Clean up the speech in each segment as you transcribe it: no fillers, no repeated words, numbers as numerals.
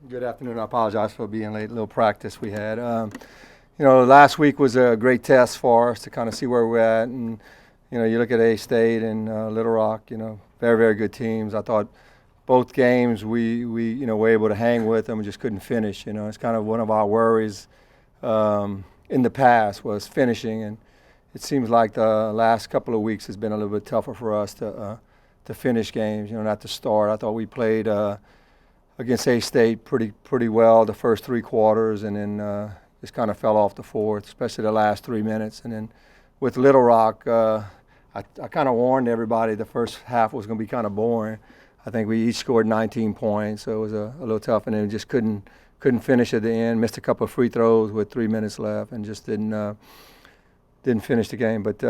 Good afternoon. I apologize for being late. A little practice we had. Last week was a great test for us to kind of see where we're at. And, you look at A-State and Little Rock, very, very good teams. I thought both games we were able to hang with them and just couldn't finish. It's kind of one of our worries in the past was finishing. And it seems like the last couple of weeks has been a little bit tougher for us to finish games, not to start. I thought we played against A-State pretty well the first three quarters, and then just kind of fell off the fourth, especially the last 3 minutes. And then with Little Rock, I kind of warned everybody the first half was going to be kind of boring. I think we each scored 19 points, so it was a little tough, and then just couldn't finish at the end. Missed a couple of free throws with 3 minutes left, and just didn't finish the game. But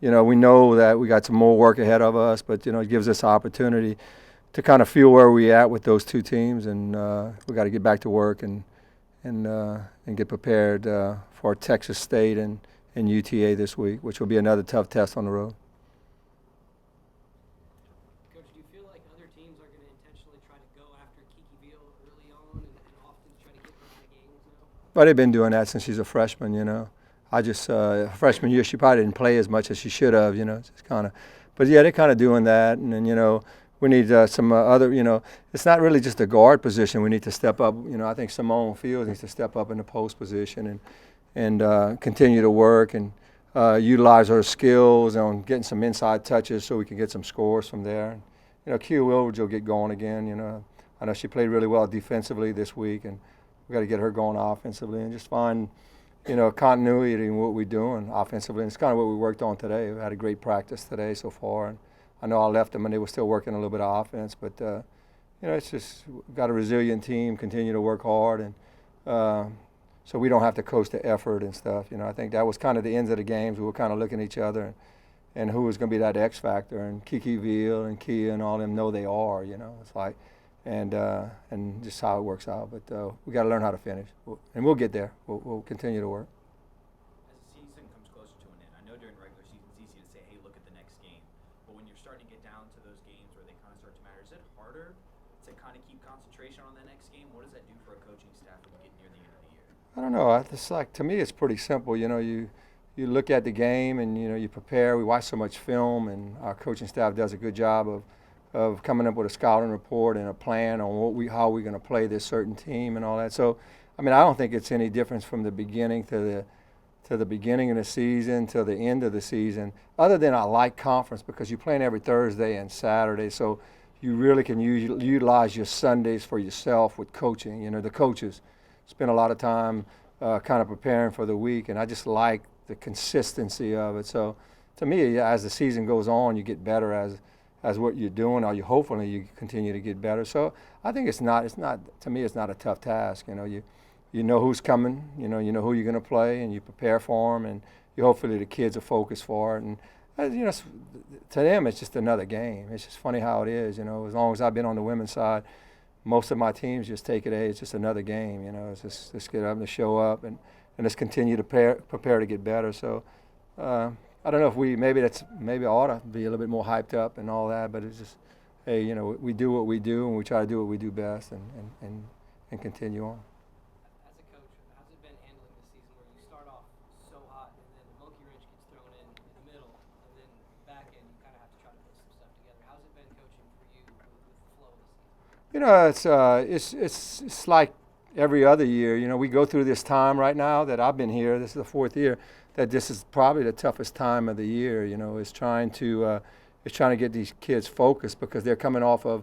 we know that we got some more work ahead of us, but it gives us an opportunity to kind of feel where we're at with those two teams, and we got to get back to work and get prepared for Texas State and UTA this week, which will be another tough test on the road. Coach, do you feel like other teams are going to intentionally try to go after Kiki Veal early on and often try to get her in the games now? But they've been doing that since she's a freshman. I just freshman year she probably didn't play as much as she should have. Just kind of, but yeah, they're kind of doing that, and then we need some other, it's not really just a guard position. We need to step up. I think Simone Fields needs to step up in the post position and continue to work and utilize her skills on getting some inside touches so we can get some scores from there. Q Wilbridge will get going again. I know she played really well defensively this week, and we got to get her going offensively and just find, continuity in what we're doing offensively. And it's kind of what we worked on today. We had a great practice today so far. And I know I left them and they were still working a little bit of offense, but it's just we've got a resilient team, continue to work hard, and so we don't have to coast the effort and stuff. I think that was kind of the ends of the games. We were kind of looking at each other and who was going to be that X factor, and Kiki Veal and Kia and all them know they are. It's like and just how it works out. But we got to learn how to finish, and we'll get there. We'll continue to work. As the season comes closer to an end, I know during regular season it's easy to say, hey, look at the next game. But when you're starting to get down to those games where they kind of start to matter, is it harder to kind of keep concentration on the next game? What does that do for a coaching staff when you get near the end of the year? I don't know. It's like, to me, it's pretty simple. You look at the game and you prepare. We watch so much film, and our coaching staff does a good job of coming up with a scouting report and a plan on how we're going to play this certain team and all that. So, I don't think it's any difference from the beginning to the beginning of the season to the end of the season, other than I like conference because you're playing every Thursday and Saturday, so you really can utilize your Sundays for yourself with coaching. The coaches spend a lot of time kind of preparing for the week, and I just like the consistency of it. So to me, as the season goes on, you get better as what you're doing, or hopefully you continue to get better. So I think it's not to me, it's not a tough task. You know who's coming, you know who you're going to play, and you prepare for them, and hopefully the kids are focused for it. And to them, it's just another game. It's just funny how it is. As long as I've been on the women's side, most of my teams just take it, hey, it's just another game. It's just let's get up and show up and let's continue to prepare to get better. So I don't know if maybe I ought to be a little bit more hyped up and all that, but it's just, hey, we do what we do, and we try to do what we do best and continue on. As a coach, how's it been handling this season where you start off so hot and then the monkey wrench gets thrown in the middle, and then back end you kind of have to try to put some stuff together? How's it been coaching for you with the flow of the season? It's like every other year. We go through this time right now that I've been here. This is the fourth year that this is probably the toughest time of the year. Is trying to get these kids focused because they're coming off of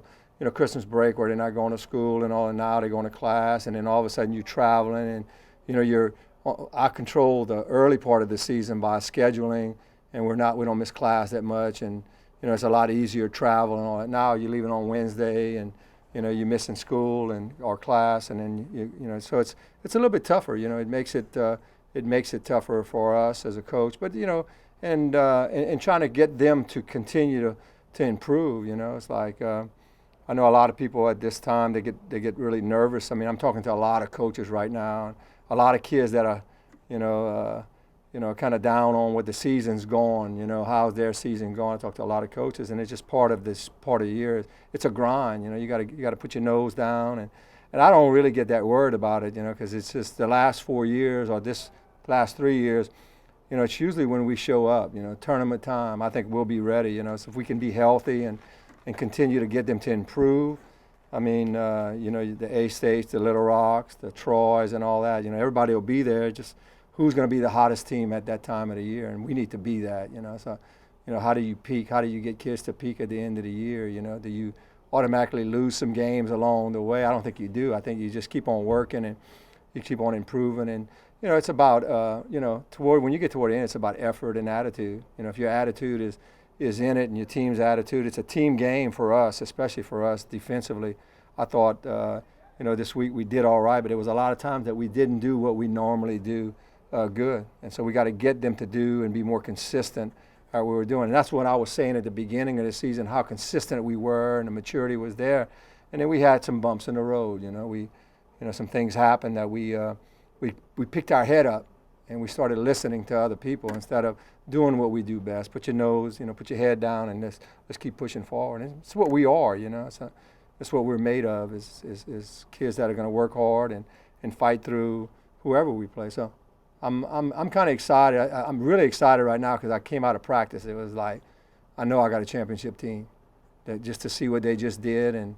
Christmas break where they're not going to school and all, and now they're going to class, and then all of a sudden you're traveling, and I control the early part of the season by scheduling, and we don't miss class that much, and it's a lot easier travel and all that. Now you're leaving on Wednesday, and you're missing school or class, and then so it's a little bit tougher. It makes it tougher for us as a coach, but and trying to get them to continue to improve. It's like I know a lot of people at this time they get really nervous. I'm talking to a lot of coaches right now, a lot of kids that are kind of down on what the season's going. How's their season going? I talk to a lot of coaches, and it's just part of the year. It's a grind. You got to put your nose down, and And I don't really get that worried about it, you know, because it's just the last 4 years or this last 3 years, you know, it's usually when we show up, you know, tournament time, I think we'll be ready, you know. So if we can be healthy and continue to get them to improve, I mean, you know, the A-States, the Little Rocks, the Troys and all that, you know, everybody will be there. Just who's going to be the hottest team at that time of the year, and we need to be that, you know. So, you know, how do you peak? How do you get kids to peak at the end of the year, you know? Do you automatically lose some games along the way? I don't think you do. I think you just keep on working and you keep on improving. And, you know, it's about, you know, when you get toward the end, it's about effort and attitude. You know, if your attitude is in it and your team's attitude, it's a team game for us, especially for us defensively. I thought, you know, this week we did all right, but there was a lot of times that we didn't do what we normally do good. And so we got to get them to do and be more consistent at what we were doing. And that's what I was saying at the beginning of the season, how consistent we were and the maturity was there. And then we had some bumps in the road, you know. You know, some things happened that we picked our head up and we started listening to other people instead of doing what we do best. Put your nose, you know, put your head down and let's keep pushing forward. And it's what we are, you know. It's what we're made of is kids that are going to work hard and fight through whoever we play. So I'm kind of excited. I'm really excited right now because I came out of practice. It was like, I know I got a championship team. That just to see what they just did and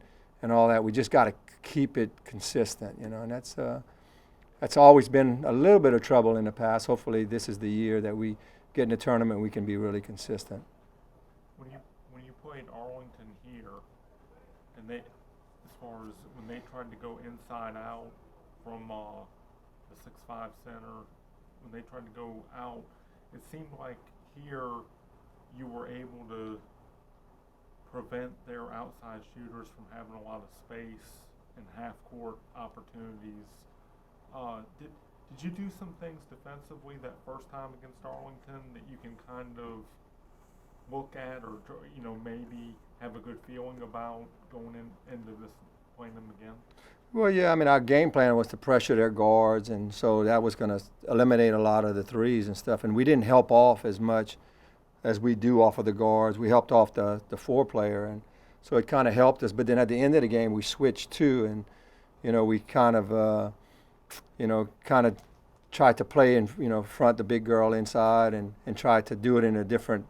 all that, we just got to keep it consistent, you know. And that's always been a little bit of trouble in the past. Hopefully this is the year that we get in the tournament, we can be really consistent. When you played Arlington here, and they, as far as when they tried to go inside out from the 6'5" center, when they tried to go out, it seemed like here you were able to prevent their outside shooters from having a lot of space and half-court opportunities. Did you do some things defensively that first time against Arlington that you can kind of look at or, you know, maybe have a good feeling about going into this, playing them again? Well, yeah, I mean, our game plan was to pressure their guards, and so that was going to eliminate a lot of the threes and stuff. And we didn't help off as much as we do off of the guards. We helped off the four-player, and so it kind of helped us. But then at the end of the game, we switched too, and, you know, we kind of tried to play in, you know, front the big girl inside and tried to do it in a different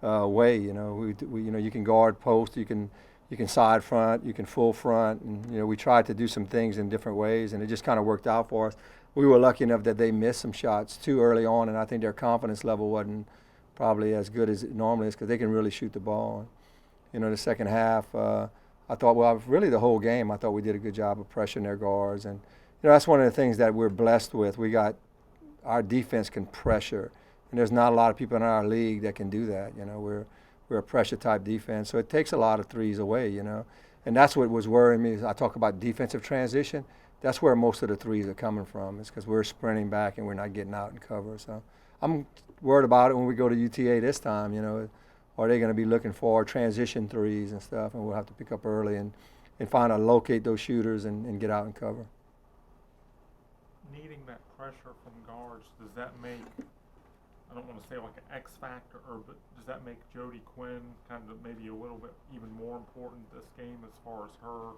way. You know, we you know, you can guard post, you can side front, you can full front, and, you know, we tried to do some things in different ways, and it just kind of worked out for us. We were lucky enough that they missed some shots too early on, and I think their confidence level wasn't probably as good as it normally is because they can really shoot the ball. You know, the second half, I thought, well, really the whole game, I thought we did a good job of pressuring their guards, and, you know, that's one of the things that we're blessed with. Our defense can pressure, and there's not a lot of people in our league that can do that. You know, we're a pressure type defense, so it takes a lot of threes away, you know. And that's what was worrying me. I talk about defensive transition. That's where most of the threes are coming from. It's because we're sprinting back and we're not getting out and cover. So I'm worried about it when we go to UTA this time, you know. Are they going to be looking for transition threes and stuff, and we'll have to pick up early and locate those shooters and get out and cover. Needing that pressure from guards, does that make, I don't want to say like an X factor, but does that make Jody Quinn kind of maybe a little bit even more important this game as far as her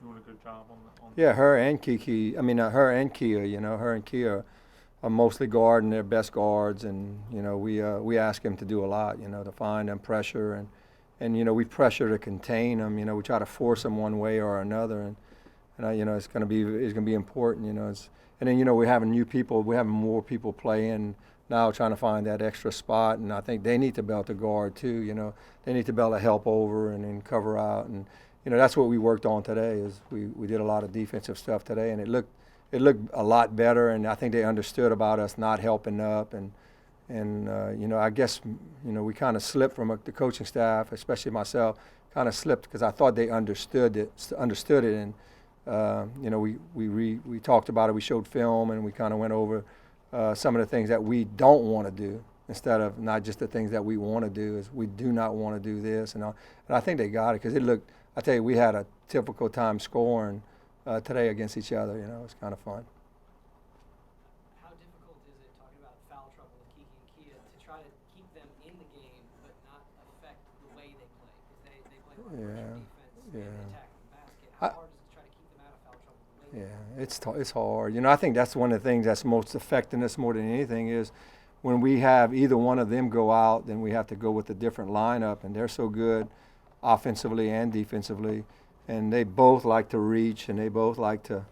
doing a good job on the Yeah, her and Kiki. I mean, her and Kia. You know, her and Kia are mostly guarding their best guards, and, you know, we ask them to do a lot. You know, to find them pressure and you know, we pressure to contain them. You know, we try to force them one way or another, and you know, it's going to be important. You know, and then, you know, we're having more people playing now, trying to find that extra spot, and I think they need to be able to guard too. You know, they need to be able to help over and then cover out, and, you know, that's what we worked on today. Is we did a lot of defensive stuff today, and it looked a lot better, and I think they understood about us not helping up, and you know, I guess, you know, we kind of slipped from the coaching staff, especially myself, kind of slipped because I thought they understood it, and you know, we talked about it, we showed film, and we kind of went over some of the things that we don't want to do instead of not just the things that we want to do. Is we do not want to do this, and I think they got it because it looked. I tell you, we had a typical time scoring today against each other. You know, it's kind of fun. How difficult is it, talking about foul trouble with Kiki and Kia, to try to keep them in the game but not affect the way they play? Because they play a lot of pressure defense and attack the basket. How hard is it to try to keep them out of foul trouble the way it's hard. You know, I think that's one of the things that's most affecting us more than anything is when we have either one of them go out, then we have to go with a different lineup, and they're so good offensively and defensively, and they both like to reach, and they both like to,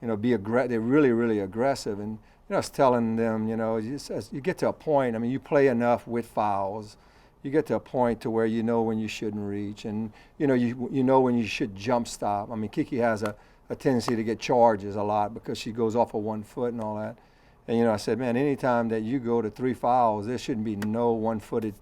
you know, they're really, really aggressive. And, you know, I was telling them, you know, you get to a point, I mean, you play enough with fouls, you get to a point to where you know when you shouldn't reach, and, you know, you know when you should jump stop. I mean, Kiki has a tendency to get charges a lot because she goes off of 1 foot and all that. And, you know, I said, man, anytime that you go to 3 fouls, there shouldn't be no one-footed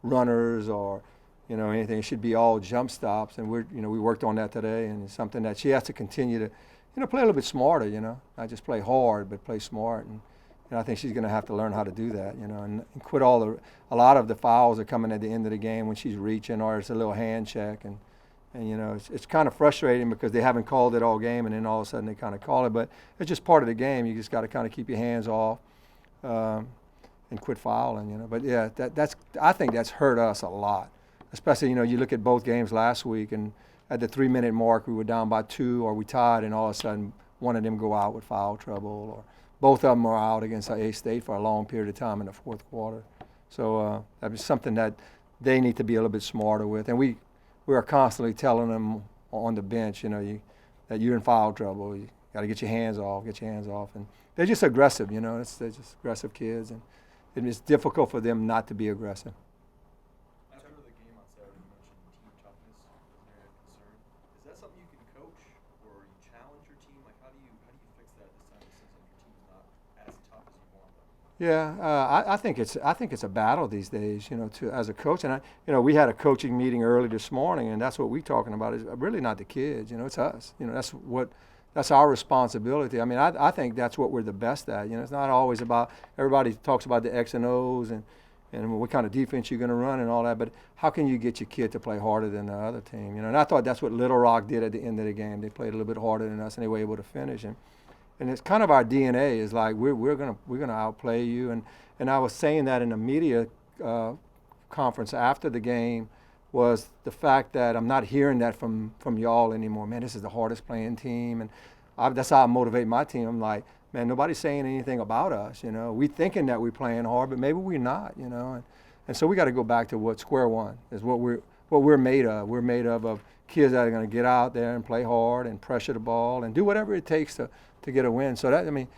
runners or, you know, anything. It should be all jump stops. And we worked on that today, and it's something that she has to continue to, you know, play a little bit smarter, you know. Not just play hard, but play smart. And I think she's going to have to learn how to do that, you know, and quit a lot of the fouls are coming at the end of the game when she's reaching or it's a little hand check. And you know, it's kind of frustrating because they haven't called it all game, and then all of a sudden they kind of call it. But it's just part of the game. You just got to kind of keep your hands off and quit fouling, you know. But, yeah, I think that's hurt us a lot, especially, you know, you look at both games last week, and at the 3-minute mark we were down by 2 or we tied, and all of a sudden one of them go out with foul trouble, or both of them are out against A-State for a long period of time in the fourth quarter. So that was something that they need to be a little bit smarter with. And we are constantly telling them on the bench, you know, that you're in foul trouble. You got to get your hands off, And they're just aggressive, you know. They're just aggressive kids, and it's difficult for them not to be aggressive. After the game on Saturday, you mentioned team toughness was an area of concern. Is that something you can coach, or you challenge your team? Like, how do you fix that this time? It seems like your team's not as tough as you want them. Yeah, I think it's a battle these days, you know, as a coach. And you know, we had a coaching meeting early this morning, and that's what we're talking about. Is really not the kids, you know, it's us. You know, that's our responsibility. I mean, I think that's what we're the best at. You know, it's not always about, everybody talks about the X and O's and what kind of defense you're going to run and all that, but how can you get your kid to play harder than the other team? You know, and I thought that's what Little Rock did at the end of the game. They played a little bit harder than us, and they were able to finish. And it's kind of our DNA is like we're gonna outplay you. And I was saying that in a media conference after the game was the fact that I'm not hearing that from y'all anymore. Man, this is the hardest playing team, and that's how I motivate my team. I'm like, man, nobody's saying anything about us. You know, we thinking that we're playing hard, but maybe we're not. You know, and so we got to go back to square one is what we're made of. We're made of kids that are going to get out there and play hard and pressure the ball and do whatever it takes to get a win. So that, I mean,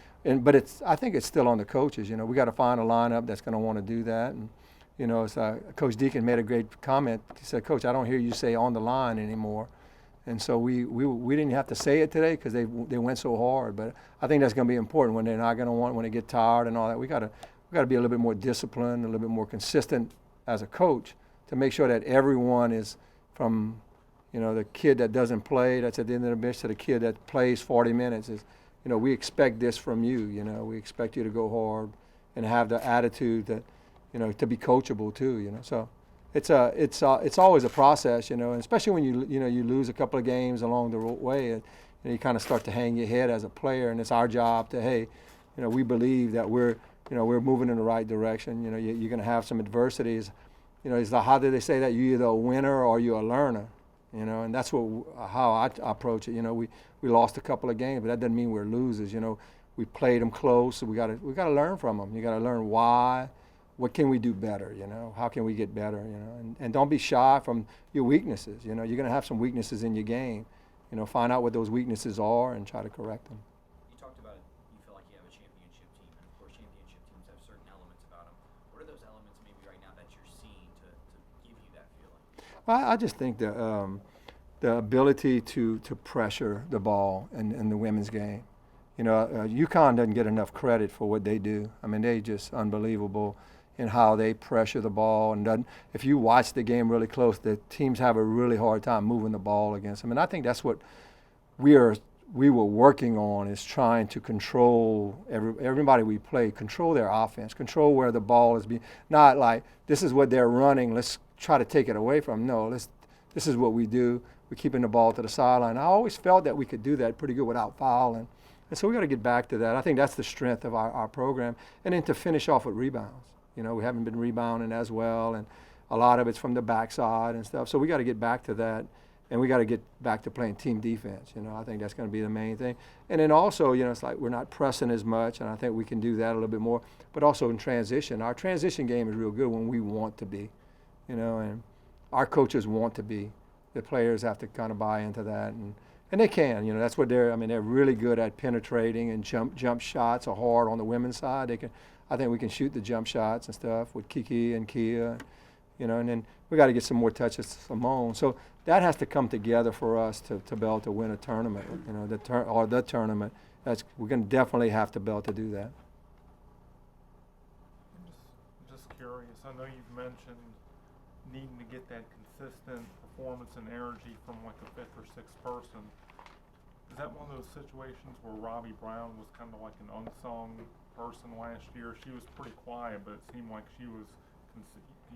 but I think it's still on the coaches. You know, we got to find a lineup that's going to want to do that. And you know, Coach Deacon made a great comment. He said, "Coach, I don't hear you say on the line anymore." And so we didn't have to say it today because they went so hard. But I think that's going to be important when they're not going to when they get tired and all that. We got to be a little bit more disciplined, a little bit more consistent as a coach to make sure that everyone is from, you know, the kid that doesn't play, that's at the end of the bench, to the kid that plays 40 minutes is, you know, we expect this from you. You know, we expect you to go hard and have the attitude that, you know, to be coachable too. You know, so it's always a process. You know, and especially when you lose a couple of games along the way, and you kind of start to hang your head as a player. And it's our job to, hey, you know, we believe that we're moving in the right direction. You know, you're going to have some adversities. You know, how do they say that? You're either a winner or you're a learner. You know, and that's how I approach it. You know, we lost a couple of games, but that doesn't mean we're losers. You know, we played them close, so we got to learn from them. You got to learn why. What can we do better? You know, how can we get better? You know, and don't be shy from your weaknesses. You know, you're going to have some weaknesses in your game. You know, find out what those weaknesses are and try to correct them. You talked about it. You feel like you have a championship team, and of course, championship teams have certain elements about them. What are those elements maybe right now that you're seeing to give you that feeling? I just think the ability to pressure the ball in the women's game. You know, UConn doesn't get enough credit for what they do. I mean, they just unbelievable in how they pressure the ball. And if you watch the game really close, the teams have a really hard time moving the ball against them. And I think that's what we were working on, is trying to control everybody we play, control their offense, control where the ball is being, not like this is what they're running, let's try to take it away from them. No, this is what we do. We're keeping the ball to the sideline. I always felt that we could do that pretty good without fouling. And so we got to get back to that. I think that's the strength of our program. And then to finish off with rebounds. You know, we haven't been rebounding as well, and a lot of it's from the backside and stuff. So we got to get back to that and we got to get back to playing team defense. I think that's going to be the main thing. And then also, it's like we're not pressing as much, and I think we can do that a little bit more. But also in transition, our transition game is real good when we want to be, and our coaches want to be. The players have to kind of buy into that, and they can. That's what they're really good at penetrating, and jump shots are hard on the women's side. I think we can shoot the jump shots and stuff with Kiki and Kia, and then we got to get some more touches to Simone. So that has to come together for us to be able to win a tournament, the tournament. We're going to definitely have to be able to do that. I'm just curious. I know you've mentioned needing to get that consistent performance and energy from like a fifth or sixth person. Is that one of those situations where Robbie Brown was kind of like an unsung person last year? She was pretty quiet, but it seemed like she was.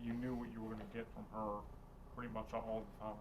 You knew what you were going to get from her pretty much all the time.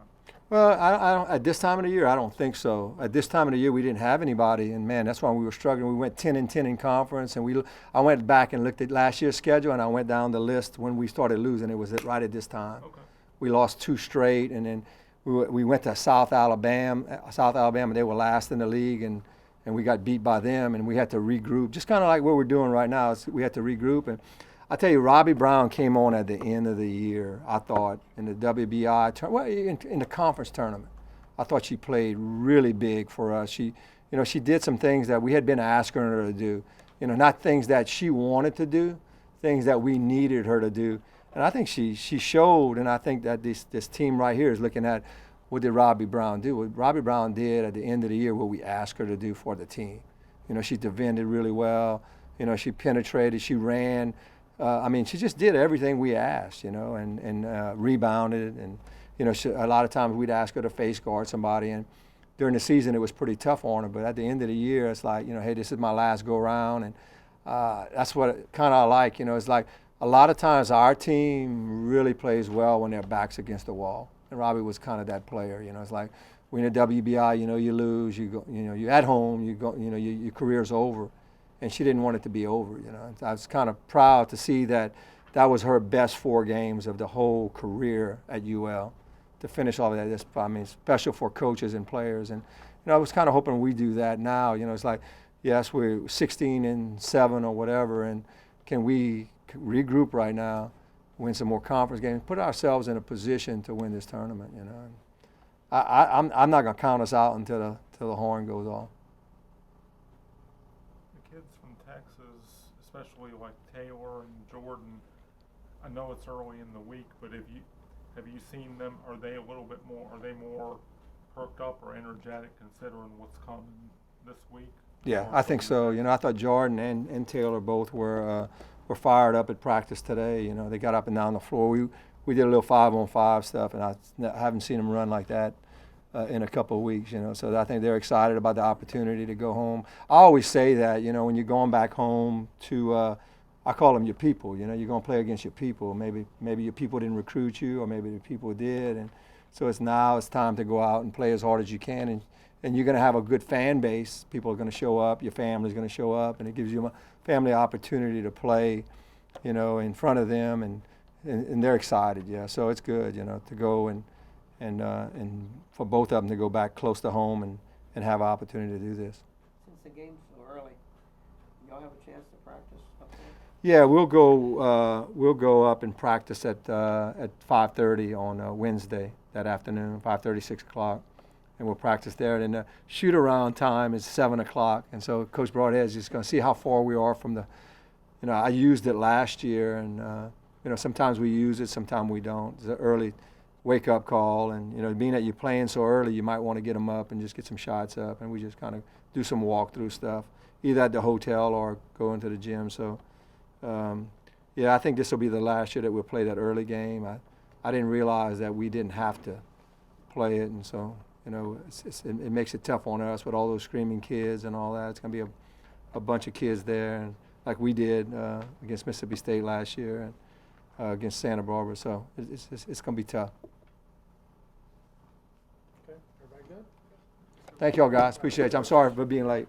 Well, I don't, at this time of the year, I don't think so. At this time of the year, we didn't have anybody, and man, that's why we were struggling. We went 10-10 in conference, and I went back and looked at last year's schedule, and I went down the list when we started losing. It was right at this time. Okay. We lost 2 straight, and then we went to South Alabama. They were last in the league, and we got beat by them, and we had to regroup. Just kind of like what we're doing right now. We had to regroup, and I tell you, Robbie Brown came on at the end of the year, I thought, in the WBI, in the conference tournament. I thought she played really big for us. She did some things that we had been asking her to do. Not things that she wanted to do, things that we needed her to do. And I think she showed, and I think that this team right here is looking at what did Robbie Brown do. What Robbie Brown did at the end of the year, what we asked her to do for the team. She defended really well. She penetrated, she ran. She just did everything we asked, and rebounded. And, a lot of times we'd ask her to face guard somebody. And during the season, it was pretty tough on her. But at the end of the year, it's like, hey, this is my last go around. And that's what kind of I like. It's like a lot of times our team really plays well when their back's against the wall. And Robbie was kind of that player. It's like when you're WBI, you lose, you go, you're at home, you go, your career's over. And she didn't want it to be over, I was kind of proud to see that was her best 4 games of the whole career at UL. To finish all of that, special for coaches and players. And, I was kind of hoping we do that now. It's like, yes, we're 16-7 or whatever, and can we regroup right now, win some more conference games, put ourselves in a position to win this tournament, I'm not going to count us out until the horn goes off. Kids from Texas, especially like Taylor and Jordan, I know it's early in the week, but have you seen them? Are they more perked up or energetic considering what's coming this week? Yeah, I think so. I thought Jordan and Taylor both were fired up at practice today. They got up and down the floor. We did a little 5-on-5 stuff, and I haven't seen them run like that in a couple of weeks, So I think they're excited about the opportunity to go home. I always say that, when you're going back home to, I call them your people. You're going to play against your people. Maybe your people didn't recruit you, or maybe the people did, and so it's time to go out and play as hard as you can, and you're going to have a good fan base. People are going to show up. Your family's going to show up, and it gives you a family opportunity to play, in front of them, and they're excited. Yeah, so it's good, to go and for both of them to go back close to home and have an opportunity to do this. Since the game's so early, y'all have a chance to practice up there? Yeah, we'll go up and practice at 5:30 on Wednesday that afternoon, 5:30, 6 o'clock, and we'll practice there. And the shoot-around time is 7 o'clock, and so Coach Brodhead is just going to see how far we are from the. I used it last year, and sometimes we use it, sometimes we don't. It's an early wake-up call, and being that you're playing so early, you might want to get them up and just get some shots up, and we just kind of do some walkthrough stuff, either at the hotel or go into the gym. So, I think this will be the last year that we'll play that early game. I didn't realize that we didn't have to play it, and so it makes it tough on us with all those screaming kids and all that. It's going to be a bunch of kids there, and like we did against Mississippi State last year and against Santa Barbara. So it's going to be tough. Okay, everybody good? Thank you all, guys. Appreciate it. I'm sorry for being late.